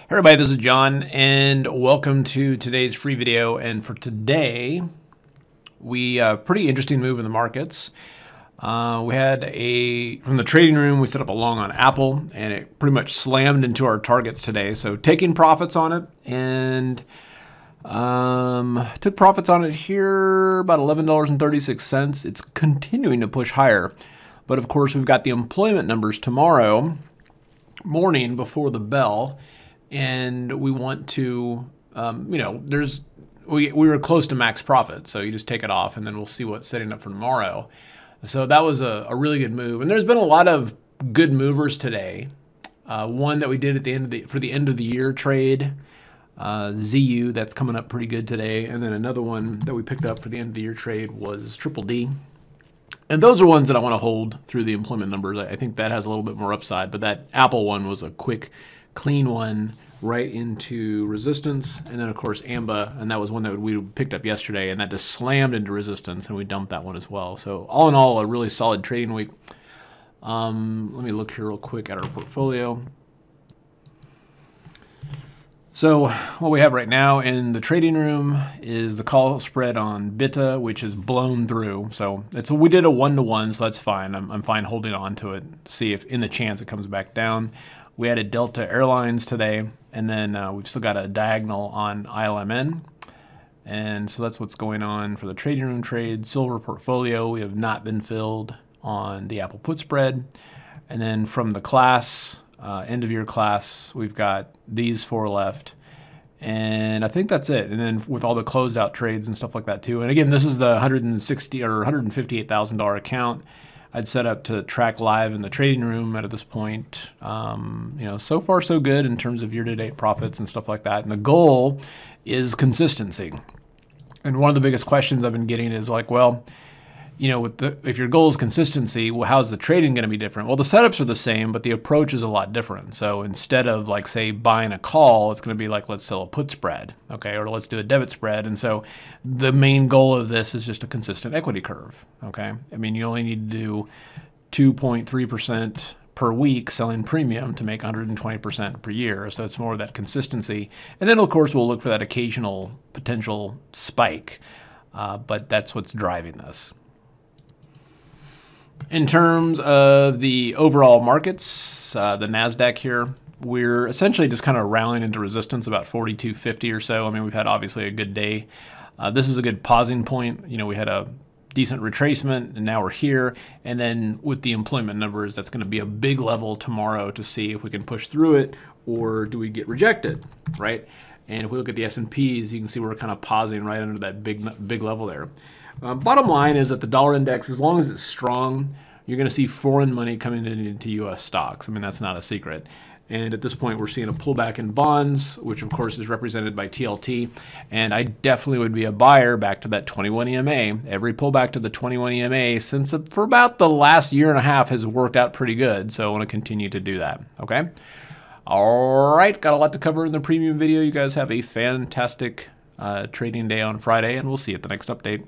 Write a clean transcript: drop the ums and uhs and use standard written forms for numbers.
Hey everybody, this is John and welcome to today's free video. And for today, we pretty interesting move in the markets. We had from the trading room, we set up a long on Apple and it pretty much slammed into our targets today. So taking profits on it and took profits on it here about $11.36. It's continuing to push higher. But of course, we've got the employment numbers tomorrow morning before the bell. And we want to, we were close to max profit, so you just take it off, and then we'll see what's setting up for tomorrow. So that was a really good move, and there's been a lot of good movers today. One that we did at the end of the end of the year trade, ZU, that's coming up pretty good today, and then another one that we picked up for the end of the year trade was Triple D. And those are ones that I want to hold through the employment numbers. I think that has a little bit more upside, but that Apple one was a quick, clean one right into resistance, and then of course AMBA, and that was one that we picked up yesterday, and that just slammed into resistance, and we dumped that one as well. So all in all, a really solid trading week. Let me look here real quick at our portfolio. So what we have right now in the trading room is the call spread on BITA, which is blown through. So we did a 1-to-1, so that's fine. I'm fine holding on to it, see if in the chance it comes back down. We added Delta Airlines today, and then we've still got a diagonal on ILMN. And so that's what's going on for the trading room trade. Silver portfolio, we have not been filled on the Apple put spread. And then from the class, end of year class, we've got these 4 left. And I think that's it. And then with all the closed out trades and stuff like that too. And again, this is the $160,000 or $158,000 account I'd set up to track live in the trading room at this point. So far so good in terms of year-to-date profits and stuff like that. And the goal is consistency. And one of the biggest questions I've been getting is like, well, if your goal is consistency, well, how's the trading going to be different? Well, the setups are the same, but the approach is a lot different. So instead of like, say, buying a call, it's going to be like, let's sell a put spread, okay, or let's do a debit spread. And so the main goal of this is just a consistent equity curve, okay? I mean, you only need to do 2.3% per week selling premium to make 120% per year. So it's more of that consistency. And then, of course, we'll look for that occasional potential spike, but that's what's driving this. In terms of the overall markets, the NASDAQ here, we're essentially just kind of rallying into resistance about 4250 or so. I mean, we've had obviously a good day. This is a good pausing point. We had a decent retracement, and now we're here. And then with the employment numbers, that's going to be a big level tomorrow to see if we can push through it or do we get rejected, right? And if we look at the S&Ps, you can see we're kind of pausing right under that big level there. Bottom line is that the dollar index, as long as it's strong, you're going to see foreign money coming into U.S. stocks. I mean, that's not a secret. And at this point, we're seeing a pullback in bonds, which of course is represented by TLT. And I definitely would be a buyer back to that 21 EMA. Every pullback to the 21 EMA since for about the last year and a half has worked out pretty good. So I want to continue to do that. Okay. All right. Got a lot to cover in the premium video. You guys have a fantastic trading day on Friday, and we'll see you at the next update.